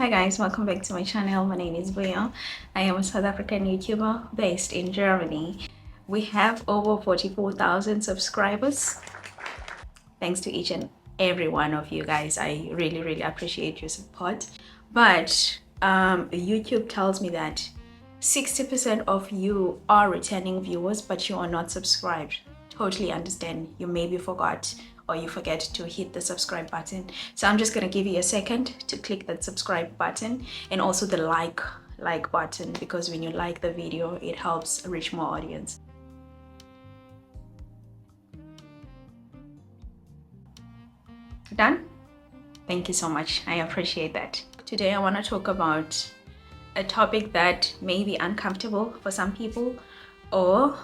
Hi guys, welcome back to my channel. My name is Buya. I am a South African YouTuber based in Germany. We have over 44,000 subscribers. Thanks to each and every one of you guys. I really appreciate your support. But YouTube tells me that 60% of you are returning viewers, but you are not subscribed. Totally understand. You maybe forgot or you forget to hit the subscribe button. So I'm just going to give you a second to click that subscribe button and also the like button, because when you like the video, it helps reach more audience. Done? Thank you so much. I appreciate that. Today I want to talk about a topic that may be uncomfortable for some people, or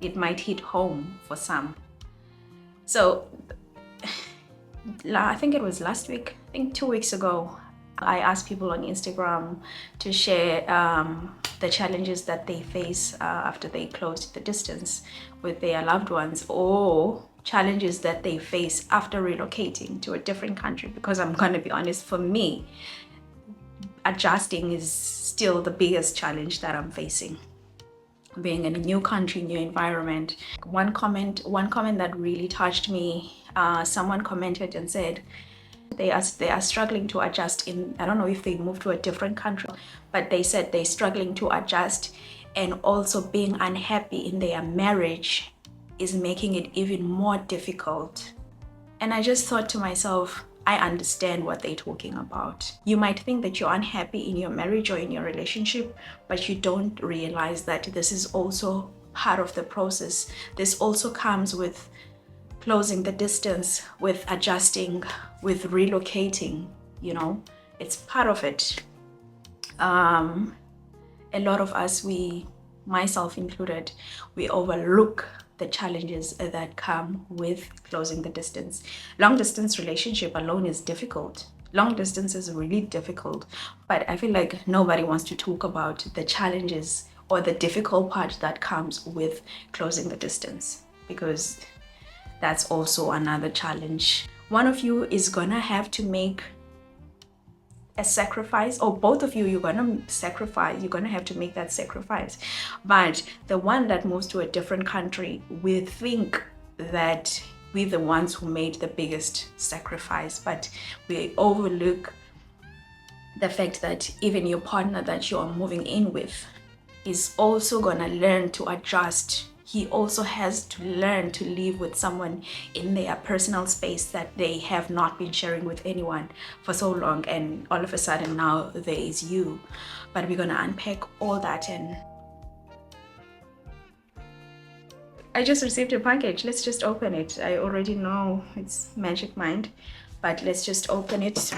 it might hit home for some. So I think it was last week, I think 2 weeks ago, I asked people on Instagram to share the challenges that they face after they closed the distance with their loved ones, or challenges that they face after relocating to a different country. Because I'm going to be honest, for me, adjusting is still the biggest challenge that I'm facing. Being in a new country, new environment. One comment that really touched me, someone commented and said they are struggling to adjust in, I don't know if they moved to a different country, but they said they're struggling to adjust, and also being unhappy in their marriage is making it even more difficult. And I just thought to myself, I understand what they're talking about. You might think that you're unhappy in your marriage or in your relationship, but you don't realize that this is also part of the process. This also comes with closing the distance, with adjusting, with relocating, you know, it's part of it. A lot of us, myself included, we overlook the challenges that come with closing the distance. Long distance relationship alone is difficult. Long distance is really difficult, but I feel like nobody wants to talk about the challenges or the difficult part that comes with closing the distance, because that's also another challenge. One of you is gonna have to make a sacrifice, or both of you, you're gonna sacrifice, you're gonna have to make that sacrifice. But the one that moves to a different country, we think that we're the ones who made the biggest sacrifice, but we overlook the fact that even your partner that you are moving in with is also gonna learn to adjust. He also has to learn to live with someone in their personal space that they have not been sharing with anyone for so long, and all of a sudden now there is you. But we're gonna unpack all that. And I just received a package. Let's just open it. I already know it's Magic Mind, but let's just open it.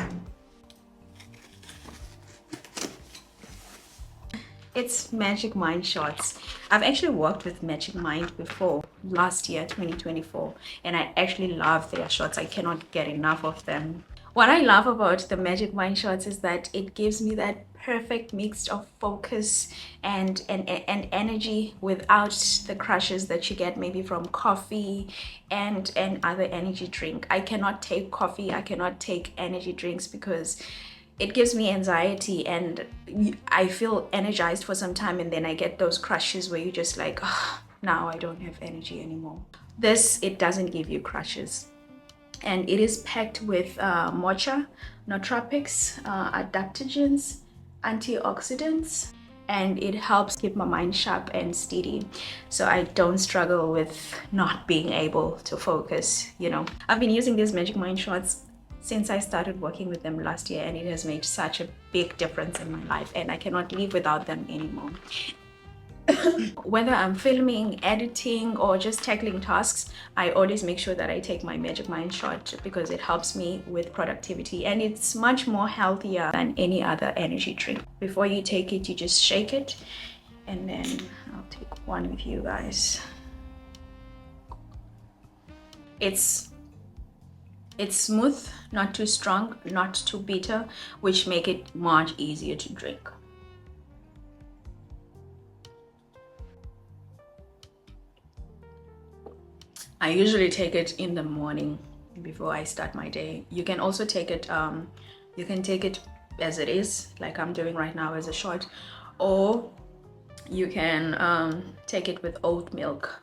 It's Magic Mind shorts. I've actually worked with Magic Mind before, last year, 2024, and I actually love their shorts. I cannot get enough of them. What I love about the Magic Mind shorts is that it gives me that perfect mix of focus and energy without the crashes that you get maybe from coffee and other energy drink. I cannot take coffee, I cannot take energy drinks, because it gives me anxiety and I feel energized for some time, and then I get those crashes where you just like, oh, now I don't have energy anymore. This, it doesn't give you crashes. And it is packed with matcha, nootropics, adaptogens, antioxidants, and it helps keep my mind sharp and steady, so I don't struggle with not being able to focus, you know. I've been using these Magic Mind shorts since I started working with them last year, and it has made such a big difference in my life, and I cannot live without them anymore. Whether I'm filming, editing, or just tackling tasks, I always make sure that I take my Magic Mind shot, because it helps me with productivity, and it's much more healthier than any other energy drink. Before you take it, you just shake it, and then I'll take one with you guys. It's smooth, not too strong, not too bitter, which make it much easier to drink. I usually take it in the morning before I start my day. You can also take it You can take it as it is, like I'm doing right now, as a shot, or you can take it with oat milk.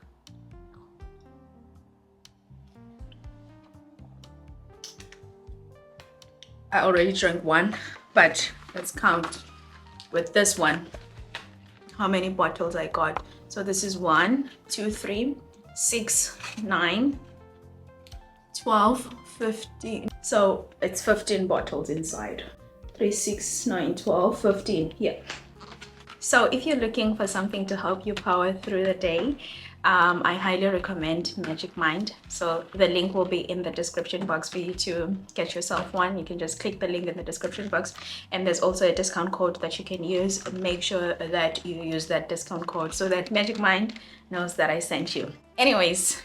I already drank one, but let's count with this one how many bottles I got. So this is 1, 2, 3, 6, 9, 12, 15. So it's 15 bottles inside. 3, 6, 9, 12, 15. Yeah. So if you're looking for something to help you power through the day, I highly recommend Magic Mind. So the link will be in the description box for you to get yourself one. You can just click the link in the description box, and there's also a discount code that you can use. Make sure that you use that discount code so that Magic Mind knows that I sent you. Anyways,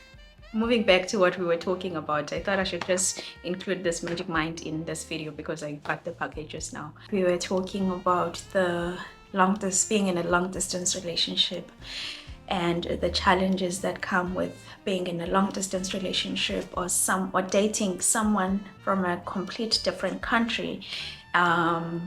moving back to what we were talking about, I thought I should just include this Magic Mind in this video because I got the package just now. We were talking about being in a long distance relationship and the challenges that come with being in a long distance relationship, or dating someone from a complete different country, and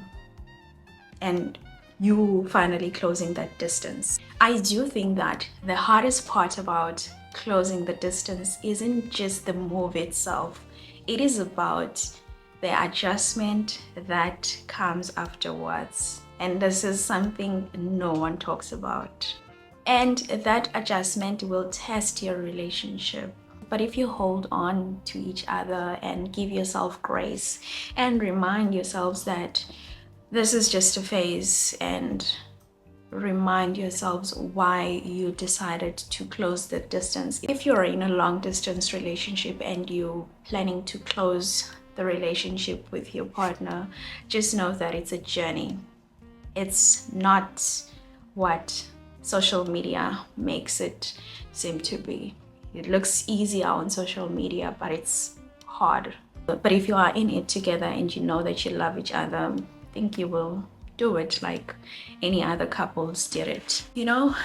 you finally closing that distance. I do think that the hardest part about closing the distance isn't just the move itself. It is about the adjustment that comes afterwards. And this is something no one talks about. And that adjustment will test your relationship. But if you hold on to each other and give yourself grace and remind yourselves that this is just a phase, and remind yourselves why you decided to close the distance. If you're in a long distance relationship and you're planning to close the relationship with your partner, just know that it's a journey. It's not what social media makes it seem to be. It looks easier on social media, but it's hard. But if you are in it together and you know that you love each other, I think you will do it like any other couples did it. You know,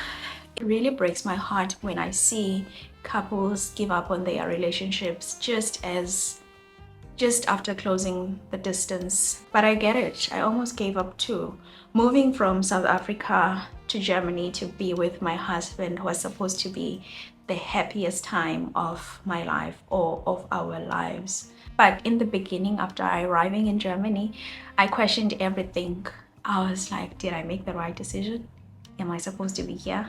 it really breaks my heart when I see couples give up on their relationships just after closing the distance. But I get it. I almost gave up too. Moving from South Africa to Germany to be with my husband was supposed to be the happiest time of my life, or of our lives. But in the beginning, after arriving in Germany, I questioned everything. I was like, did I make the right decision? Am I supposed to be here?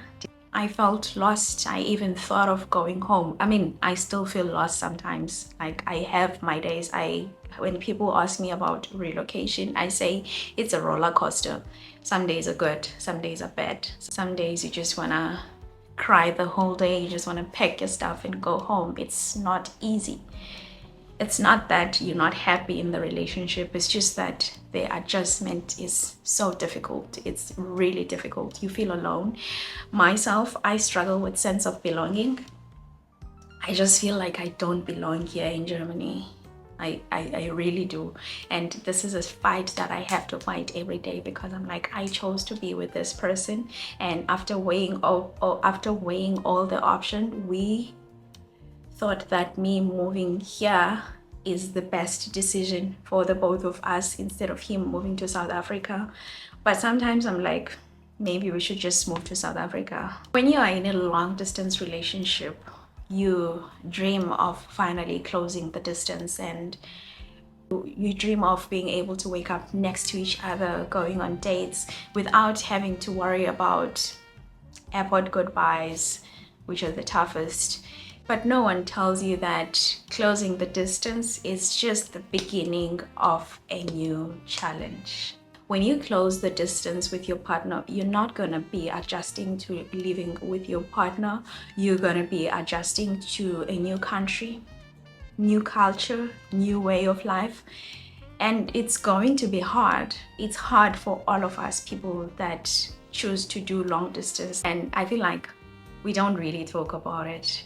I felt lost. I even thought of going home. I mean, I still feel lost sometimes. Like, I have my days. When people ask me about relocation, I say it's a roller coaster. Some days are good, some days are bad. Some days you just wanna cry the whole day. You just wanna pack your stuff and go home. It's not easy. It's not that you're not happy in the relationship. It's just that the adjustment is so difficult. It's really difficult. You feel alone. Myself, I struggle with sense of belonging. I just feel like I don't belong here in Germany. I really do. And this is a fight that I have to fight every day, because I'm like, I chose to be with this person. And after weighing all the options, we thought that me moving here is the best decision for the both of us, instead of him moving to South Africa. But sometimes I'm like, maybe we should just move to South Africa. When you are in a long distance relationship, you dream of finally closing the distance, and you dream of being able to wake up next to each other, going on dates without having to worry about airport goodbyes, which are the toughest. But no one tells you that closing the distance is just the beginning of a new challenge. When you close the distance with your partner, you're not going to be adjusting to living with your partner. You're going to be adjusting to a new country, new culture, new way of life. And it's going to be hard. It's hard for all of us people that choose to do long distance. And I feel like we don't really talk about it.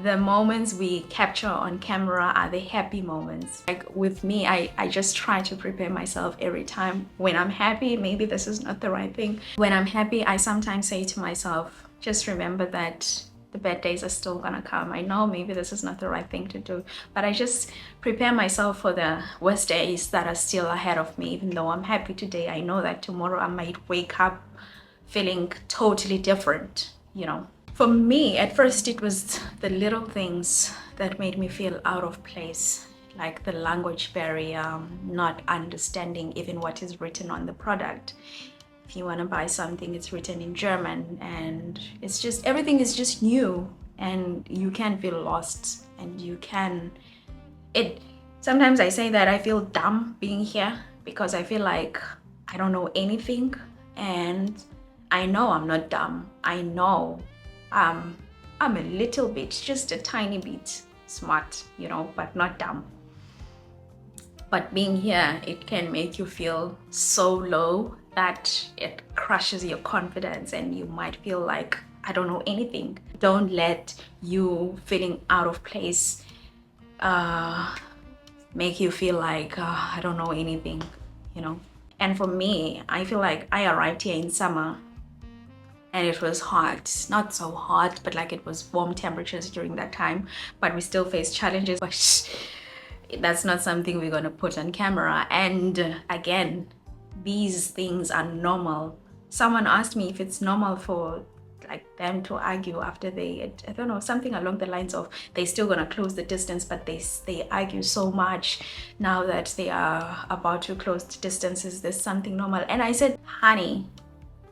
The moments we capture on camera are the happy moments. Like with me, I just try to prepare myself every time. When I'm happy, maybe this is not the right thing. When I'm happy, I sometimes say to myself, just remember that the bad days are still gonna come. I know maybe this is not the right thing to do, but I just prepare myself for the worst days that are still ahead of me. Even though I'm happy today, I know that tomorrow I might wake up feeling totally different, you know. For me, at first, it was the little things that made me feel out of place, like the language barrier, not understanding even what is written on the product. If you want to buy something, it's written in German, and it's just, everything is just new, and you can feel lost, and you can, sometimes I say that I feel dumb being here because I feel like I don't know anything, and I know I'm not dumb. I know I'm a little bit, just a tiny bit smart, you know, but not dumb. But being here, it can make you feel so low that it crushes your confidence, and you might feel like I don't know anything. Don't let you feeling out of place make you feel like I don't know anything, you know. And for me, I feel like I arrived here in summer, and it was hot, not so hot, but like it was warm temperatures during that time, but we still faced challenges. But that's not something we're going to put on camera. And again, these things are normal. Someone asked me if it's normal for like them to argue after they, I don't know, something along the lines of they're still gonna close the distance, but they argue so much now that they are about to close the distance. Is this something normal? And I said, honey,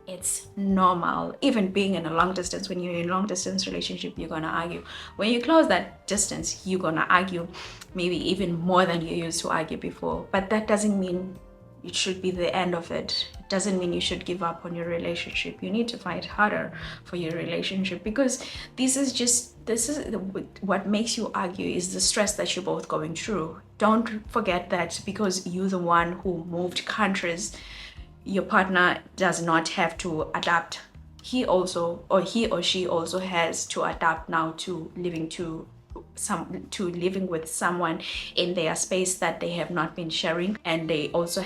it's normal. Even being in a long distance, when you're in a long distance relationship, you're gonna argue. When you close that distance, you're gonna argue maybe even more than you used to argue before. But that doesn't mean it should be the end of it. It doesn't mean you should give up on your relationship. You need to fight harder for your relationship, because this is what makes you argue is the stress that you're both going through. Don't forget that because you're the one who moved countries, your partner does not have to adapt. He or she also has to adapt now to living with someone in their space that they have not been sharing. And they also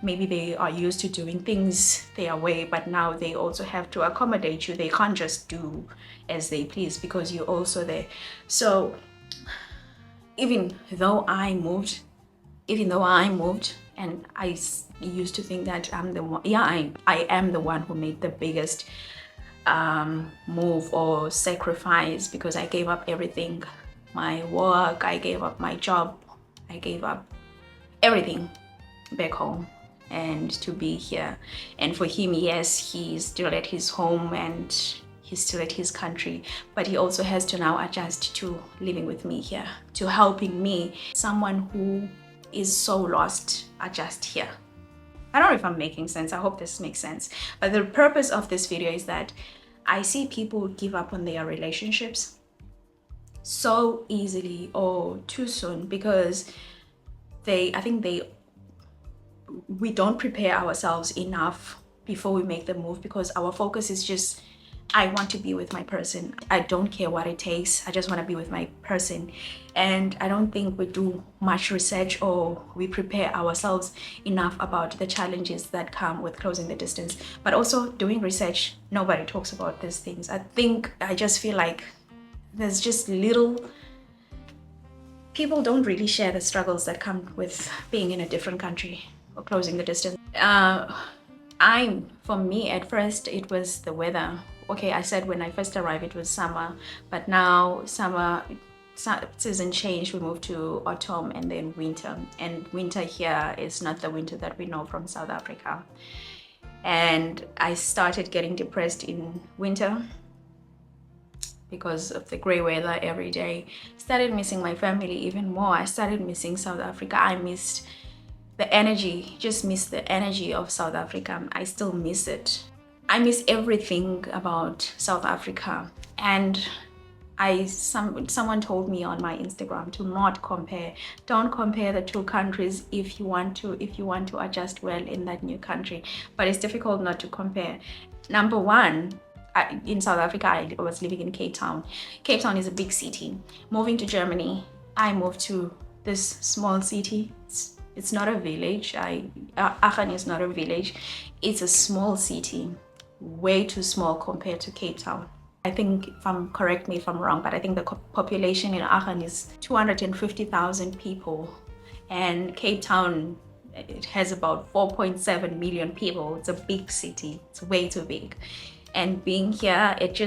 maybe they are used to doing things their way, but now they also have to accommodate you. They can't just do as they please because you're also there. So even though I moved, and I used to think that I'm the one, I am the one who made the biggest move or sacrifice, because I gave up everything, my work, I gave up my job, I gave up everything back home and to be here. And for him, yes, he's still at his home and he's still at his country, but he also has to now adjust to living with me here, to helping me, someone who is so lost, adjust here. I don't know if I'm making sense. I hope this makes sense. But the purpose of this video is that I see people give up on their relationships so easily or too soon because we don't prepare ourselves enough before we make the move, because our focus is just, I want to be with my person. I don't care what it takes. I just want to be with my person. And I don't think we do much research or we prepare ourselves enough about the challenges that come with closing the distance. But also doing research, nobody talks about these things. I just feel like there's just people don't really share the struggles that come with being in a different country or closing the distance. For me, at first, it was the weather. Okay, I said when I first arrived it was summer, but now season changed. We moved to autumn and then winter, and winter here is not the winter that we know from South Africa. And I started getting depressed in winter because of the gray weather every day. Started missing my family even more. I started missing South Africa. I missed the energy, just miss the energy of South Africa. I still miss it. I miss everything about South Africa. And someone told me on my Instagram to not compare. Don't compare the two countries if you want to adjust well in that new country. But it's difficult not to compare. Number one, in South Africa, I was living in Cape Town. Cape Town is a big city. Moving to Germany, I moved to this small city. It's not a village. Aachen is not a village. It's a small city, way too small compared to Cape Town. I think, correct me if I'm wrong, but I think the population in Aachen is 250,000 people, and Cape Town, it has about 4.7 million people. It's a big city. It's way too big. And being here, it's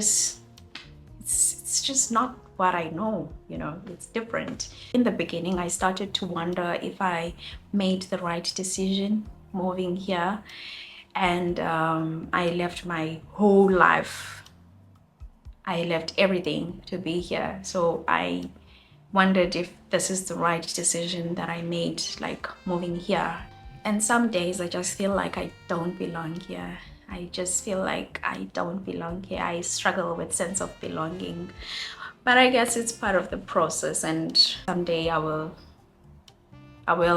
just not what I know, it's different. In the beginning, I started to wonder if I made the right decision moving here. And I left my whole life. I left everything to be here. So I wondered if this is the right decision that I made, like moving here. And some days I just feel like I don't belong here. I just feel like I don't belong here. I struggle with sense of belonging. But I guess it's part of the process, and someday I will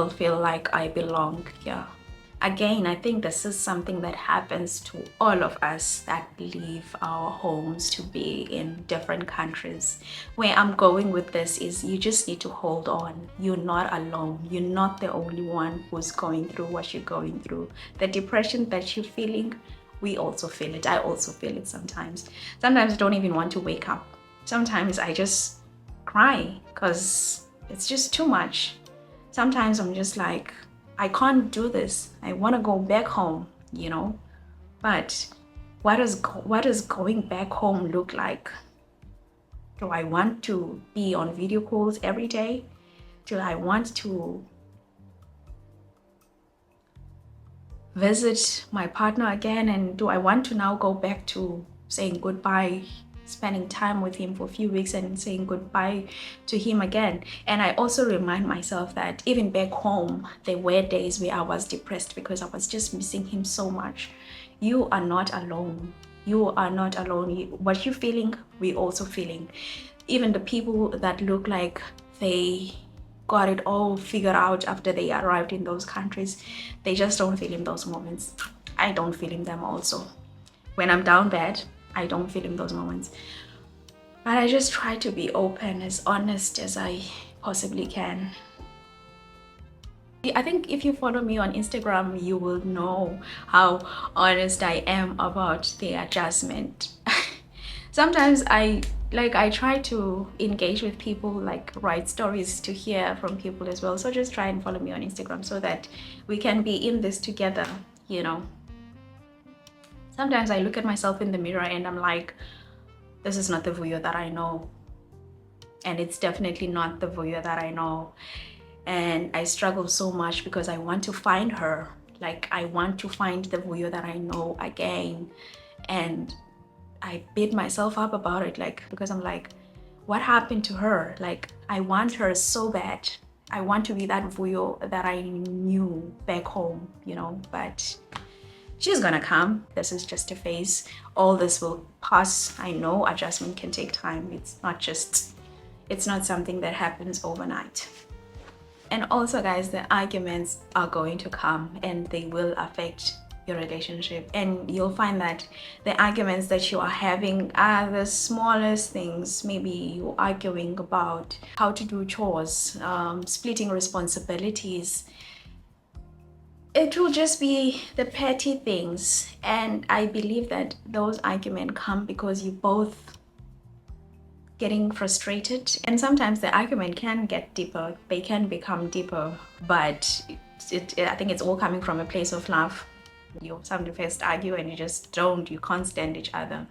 feel like I belong here. Again, I think this is something that happens to all of us that leave our homes to be in different countries. Where I'm going with this is you just need to hold on. You're not alone. You're not the only one who's going through what you're going through. The depression that you're feeling, we also feel it. I also feel it sometimes. Sometimes I don't even want to wake up. Sometimes I just cry because it's just too much. Sometimes I'm just like, I can't do this. I want to go back home, But what does going back home look like? Do I want to be on video calls every day? Do I want to visit my partner again? And do I want to now go back to saying goodbye, spending time with him for a few weeks and saying goodbye to him again? And I also remind myself that even back home, there were days where I was depressed because I was just missing him so much. You are not alone. You are not alone. What you're feeling, we're also feeling. Even the people that look like they got it all figured out after they arrived in those countries, they just don't feel in those moments. I don't feel in them also. When I'm down bad, I don't feel in those moments. But I just try to be open, as honest as I possibly can. I think if you follow me on Instagram, you will know how honest I am about the adjustment. Sometimes I try to engage with people, like write stories to hear from people as well. So just try and follow me on Instagram so that we can be in this together, Sometimes I look at myself in the mirror and I'm like, this is not the Vuyo that I know. And it's definitely not the Vuyo that I know. And I struggle so much because I want to find her. Like, I want to find the Vuyo that I know again. And I beat myself up about it, because I'm like, what happened to her? Like, I want her so bad. I want to be that Vuyo that I knew back home, but she's gonna come. This is just a phase. All this will pass. I know adjustment can take time. It's not something that happens overnight. And also, guys, the arguments are going to come and they will affect your relationship. And you'll find that the arguments that you are having are the smallest things. Maybe you're arguing about how to do chores, splitting responsibilities. It will just be the petty things. And I believe that those arguments come because you both getting frustrated. And sometimes the argument can get deeper. They can become deeper. But I think it's all coming from a place of love. You sometimes first argue and you can't stand each other.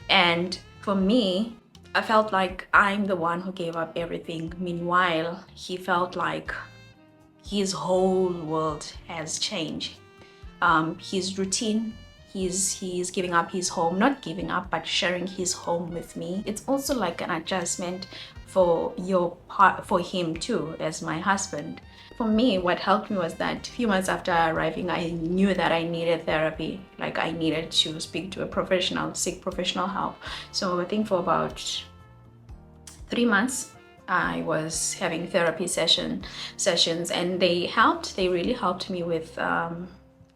And for me, I felt like I'm the one who gave up everything. Meanwhile, he felt like his whole world has changed. His routine, he's giving up his home, not giving up, but sharing his home with me. It's also like an adjustment for him too, as my husband. For me, what helped me was that a few months after arriving, I knew that I needed therapy. Like, I needed to speak to a professional, seek professional help. So I think for about 3 months, I was having therapy sessions, and they really helped me with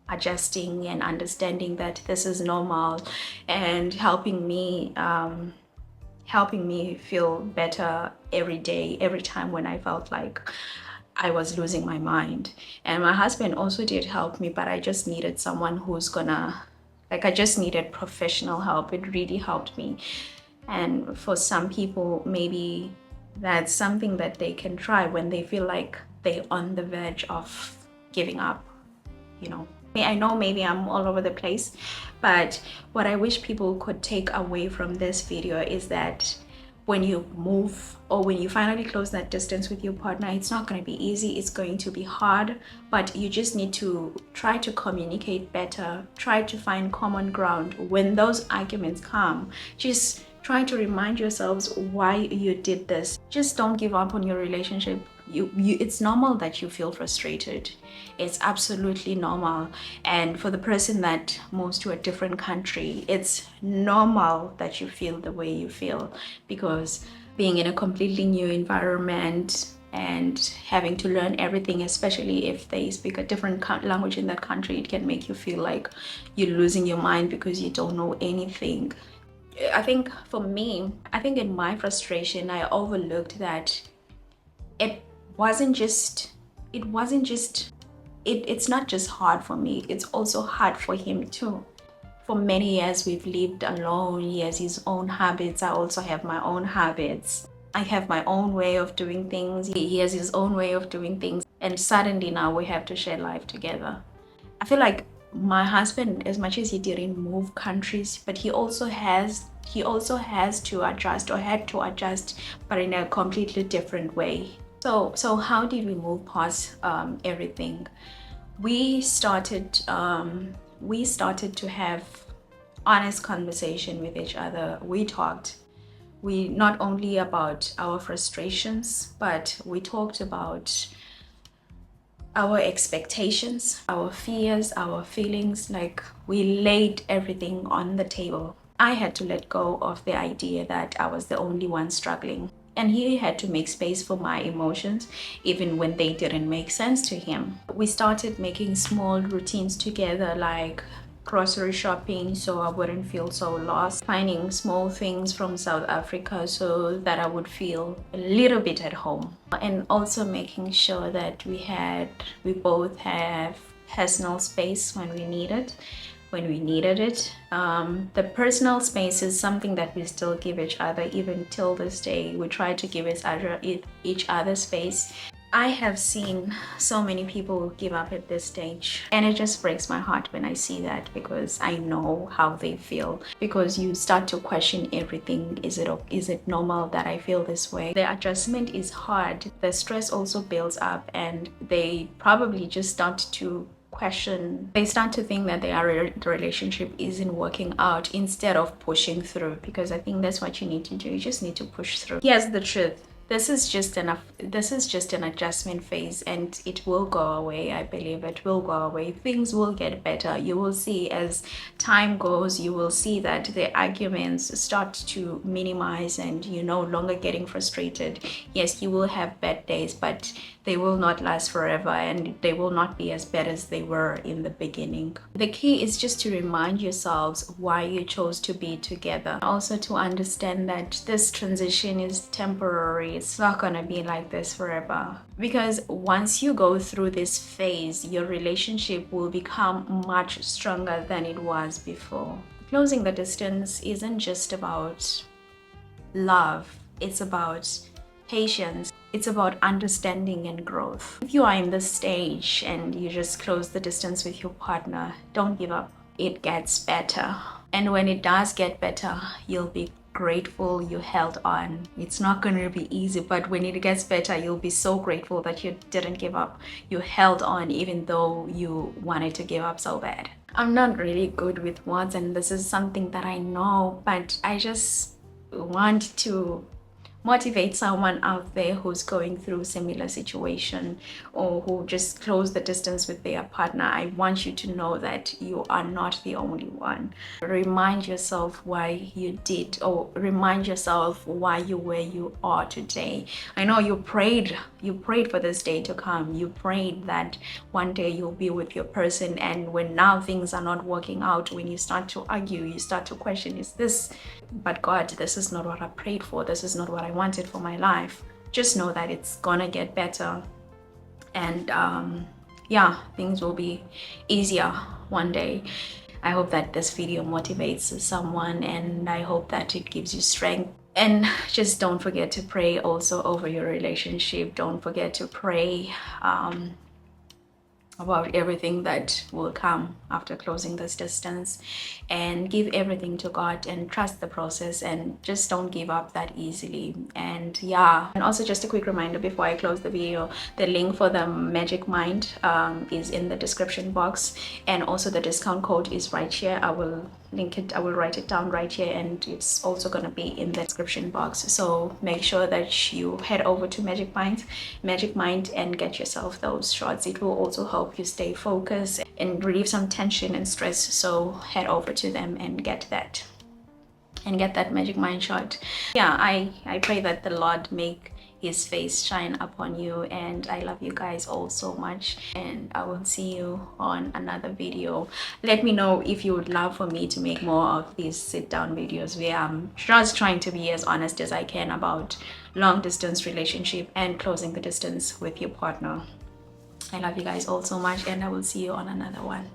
adjusting and understanding that this is normal, and helping me feel better every day, every time when I felt like I was losing my mind. And my husband also did help me, but I just needed someone who's I just needed professional help. It really helped me. And for some people, maybe that's something that they can try when they feel like they're on the verge of giving up, you know. I know maybe I'm all over the place, but what I wish people could take away from this video is that when you move or when you finally close that distance with your partner, it's not going to be easy, it's going to be hard, but you just need to try to communicate better, try to find common ground. When those arguments come, just try to remind yourselves why you did this. Just don't give up on your relationship. It's normal that you feel frustrated. It's absolutely normal. And for the person that moves to a different country, it's normal that you feel the way you feel, because being in a completely new environment and having to learn everything, especially if they speak a different language in that country, it can make you feel like you're losing your mind because you don't know anything. I think for me, I think in my frustration, I overlooked that it's not just hard for me, it's also hard for him too. For many years we've lived alone. He has his own habits, I also have my own habits. I have my own way of doing things, he has his own way of doing things, and suddenly now we have to share life together. I feel like my husband, as much as he didn't move countries, but he also has to adjust, or had to adjust, but in a completely different way. So how did we move past everything? We started to have honest conversation with each other. We talked. We not only about our frustrations, but we talked about our expectations, our fears, our feelings. Like, we laid everything on the table. I had to let go of the idea that I was the only one struggling. And he had to make space for my emotions, even when they didn't make sense to him. We started making small routines together, like grocery shopping so I wouldn't feel so lost, finding small things from South Africa so that I would feel a little bit at home, and also making sure that we both have personal space when we needed it. The personal space is something that we still give each other. Even till this day, we try to give each other space. I have seen so many people give up at this stage, and it just breaks my heart when I see that, because I know how they feel. Because you start to question everything. Is it normal that I feel this way? The adjustment is hard. The stress also builds up, and they probably just start to question. They start to think that the relationship isn't working out, instead of pushing through, because I think that's what you need to do. You just need to push through. Here's the truth. This is just an adjustment phase, and it will go away. I believe it will go away. Things will get better. You will see as time goes, you will see that the arguments start to minimize and you're no longer getting frustrated. Yes, you will have bad days, but they will not last forever, and they will not be as bad as they were in the beginning. The key is just to remind yourselves why you chose to be together. Also to understand that this transition is temporary. It's not gonna be like this forever. Because once you go through this phase, your relationship will become much stronger than it was before. Closing the distance isn't just about love. It's about patience. It's about understanding and growth. If you are in this stage and you just close the distance with your partner, don't give up. It gets better. And when it does get better, you'll be grateful you held on. It's not going to be easy, but when it gets better, you'll be so grateful that you didn't give up. You held on even though you wanted to give up so bad. I'm not really good with words, and this is something that I know, but I just want to motivate someone out there who's going through similar situation, or who just close the distance with their partner. I want you to know that you are not the only one. Remind yourself why you did, or remind yourself why you where you are today. I know you prayed for this day to come. You prayed that one day you'll be with your person, and when now things are not working out, when you start to argue, you start to question, is this, but God, this is not what I prayed for. This is not what I wanted for my life. Just know that it's gonna get better, and yeah, things will be easier one day. I hope that this video motivates someone, and I hope that it gives you strength. And just don't forget to pray also over your relationship. Don't forget to pray about everything that will come after closing this distance, and give everything to God and trust the process, and just don't give up that easily. And yeah, and also just a quick reminder before I close the video, the link for the Magic Mind is in the description box, and also the discount code is right here. I will link it, I will write it down right here, and it's also going to be in the description box. So make sure that you head over to Magic Mind and get yourself those shots. It will also help you stay focused and relieve some tension and stress. So head over to them and get that Magic Mind shot. Yeah, I pray that the Lord make his face shine upon you, and I love you guys all so much, and I will see you on another video. Let me know if you would love for me to make more of these sit down videos where I'm just trying to be as honest as I can about long distance relationship and closing the distance with your partner. I love you guys all so much, and I will see you on another one.